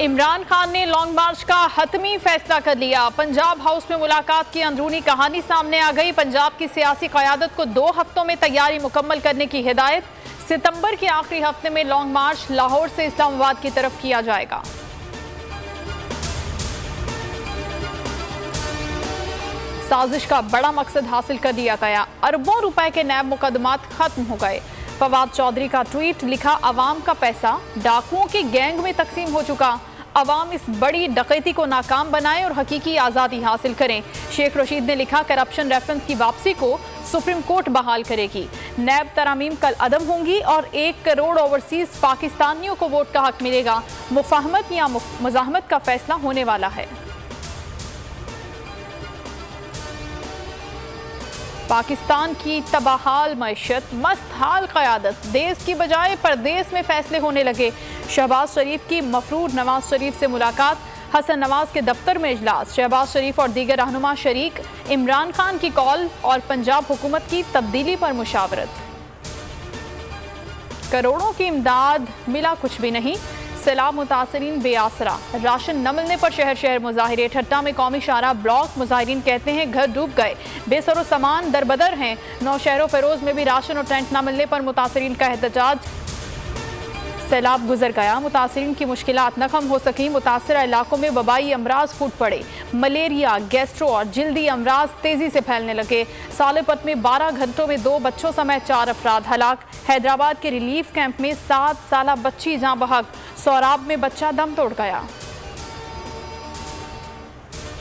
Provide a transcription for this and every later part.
इमरान खान ने लॉन्ग मार्च का हतमी फैसला कर लिया। पंजाब हाउस में मुलाकात की अंदरूनी कहानी सामने आ गई। पंजाब की सियासी क़यादत को 2 हफ्तों में तैयारी मुकम्मल करने की हिदायत। सितंबर के आखिरी हफ्ते में लॉन्ग मार्च लाहौर से इस्लामाबाद की तरफ किया जाएगा। साजिश का बड़ा मकसद हासिल कर लिया गया। अरबों रुपए के नैब मुकदमात खत्म हो गए। फवाद चौधरी का ट्वीट लिखा, अवाम का पैसा डाकुओं की गैंग में तकसीम हो चुका। अवाम इस बड़ी डकैती को नाकाम बनाएं और हकीकी आज़ादी हासिल करें। शेख रशीद ने लिखा, करप्शन रेफरेंस की वापसी को सुप्रीम कोर्ट बहाल करेगी। नैब तरामीम कल अदम होंगी और 1 करोड़ ओवरसीज पाकिस्तानियों को वोट का हक मिलेगा। मुफाहमत या मज़ाहमत का फैसला होने वाला है। पाकिस्तान की तबाहाल मैशत, मस्त हाल क़यादत, देश की बजाय परदेश में फैसले होने लगे। शहबाज शरीफ की मफरूर नवाज शरीफ से मुलाकात, हसन नवाज के दफ्तर में इजलास, शहबाज शरीफ और दीगर रहनुमा शरीक, इमरान खान की कॉल और पंजाब हुकूमत की तब्दीली पर मुशावरत। करोड़ों की इमदाद, मिला कुछ भी नहीं। सैलाब मुतासरीन बेआसरा, राशन न मिलने पर शहर शहर मुजाहिरे। ठट्टा में कौमी शाहरा ब्लॉक, मुजाहिरीन कहते हैं घर डूब गए, बेसरो सामान दरबदर हैं। नौशहरों फेरोज में भी राशन और टेंट न मिलने पर मुतासरीन का एहतजाज। सैलाब गुजर गया, मुतासरीन की मुश्किलात न कम हो सकी। मुतासरा इलाकों में वबाई अमराज फूट पड़े। मलेरिया, गैस्ट्रो और जिल्दी अमराज तेजी से फैलने लगे। सालेपत में 12 घंटों में 2 बच्चों समेत 4 अफराद हलाक। हैदराबाद के रिलीफ कैंप में 7 साला बच्ची जाँ बहक। सौराब में बच्चा दम तोड़ गया।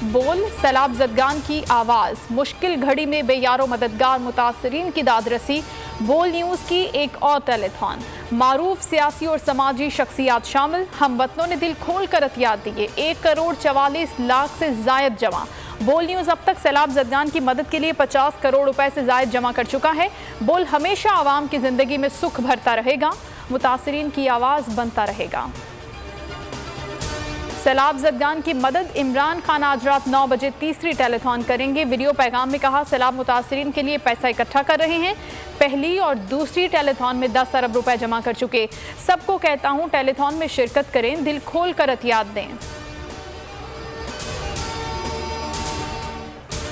बोल, सैलाब ज़दगान की आवाज़, मुश्किल घड़ी में बेयारो मददगार मुतासरीन की दाद रसी। बोल न्यूज़ की एक और टेलीथॉन, मारूफ सियासी और समाजी शख्सियात शामिल। हम वतनों ने दिल खोल कर अतियात दिए। 1 करोड़ 44 लाख से जायद जमा। बोल न्यूज़ अब तक सैलाब ज़दगान की मदद के लिए 50 करोड़ रुपए से जायद जमा कर चुका है। बोल हमेशा आवाम की ज़िंदगी में सुख भरता रहेगा, मुतासरीन की आवाज़ बनता रहेगा। सैलाब ज़दगान की मदद, इमरान खान आज रात 9 बजे तीसरी टेलीथॉन करेंगे। वीडियो पैगाम में कहा, सैलाब मुतासरीन के लिए पैसा इकट्ठा कर रहे हैं। पहली और दूसरी टेलीथॉन में 10 अरब रुपए जमा कर चुके। सबको कहता हूं टेलीथॉन में शिरकत करें, दिल खोल कर अतियात दें।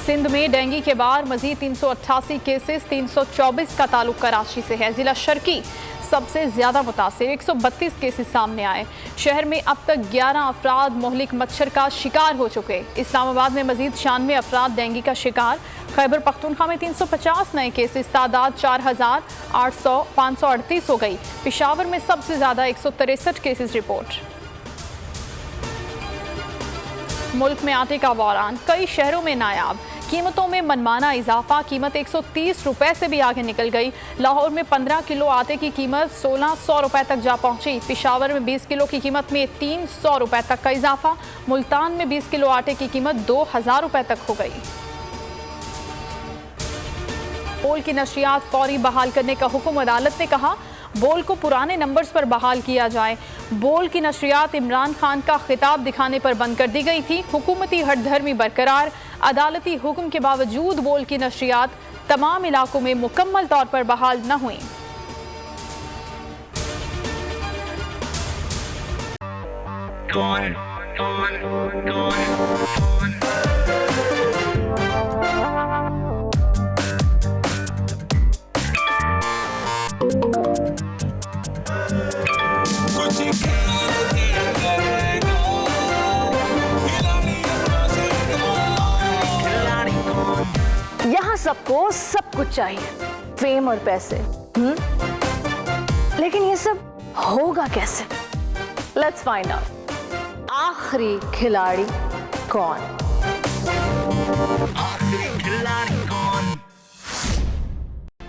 सिंध में डेंगू के बाद मजीद 388 केसेस, 324 का ताल्लुक कराची से है। जिला शर्की सबसे ज्यादा मुतासिर, 132 केसेस सामने आए। शहर में अब तक 11 अफराद मोहलिक मच्छर का शिकार हो चुके। इस्लामाबाद में मजीद 96 अफराद डेंगू का शिकार। खैबर पख्तूनख्वा में 350 नए केसेस, तादाद 4,538 हो गई। पेशावर में सबसे ज्यादा 163 केसेस रिपोर्ट। मुल्क में आटे का बहरान, कई शहरों में नायाब। कीमतों में मनमाना इजाफा, कीमत 130 रुपए से भी आगे निकल गई। लाहौर में 15 किलो आटे की कीमत 1600 रुपए तक जा पहुंची। पेशावर में 20 किलो की कीमत में 300 रुपए तक का इजाफा। मुल्तान में 20 किलो आटे की कीमत 2000 रुपए तक हो गई। बोल की नशरियात फौरी बहाल करने का हुक्म, अदालत ने कहा। बोल को पुराने नंबर्स पर बहाल किया जाए। बोल की नशरियात इमरान खान का खिताब दिखाने पर बंद कर दी गई थी। हुकूमती हठधर्मी बरकरार। अदालती हुक्म के बावजूद बोल की नशरियात तमाम इलाकों में मुकम्मल तौर पर बहाल न हुई। यहाँ सबको सब कुछ चाहिए, फेम और पैसे। लेकिन ये सब होगा कैसे? Let's find out. आखिरी खिलाड़ी कौन?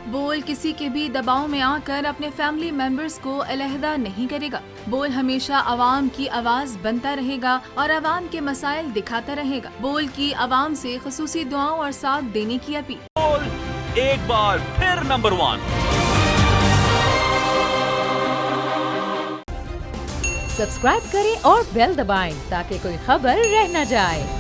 बोल किसी के भी दबाव में आकर अपने फैमिली मेंबर्स को अलहदा नहीं करेगा। बोल हमेशा आवाम की आवाज बनता रहेगा और आवाम के मसाइल दिखाता रहेगा। बोल की आवाम से खुसूसी दुआओं और साथ देने की अपील। बोल एक बार फिर नंबर 1। सब्सक्राइब करें और बेल दबाएं ताकि कोई खबर रह न जाए।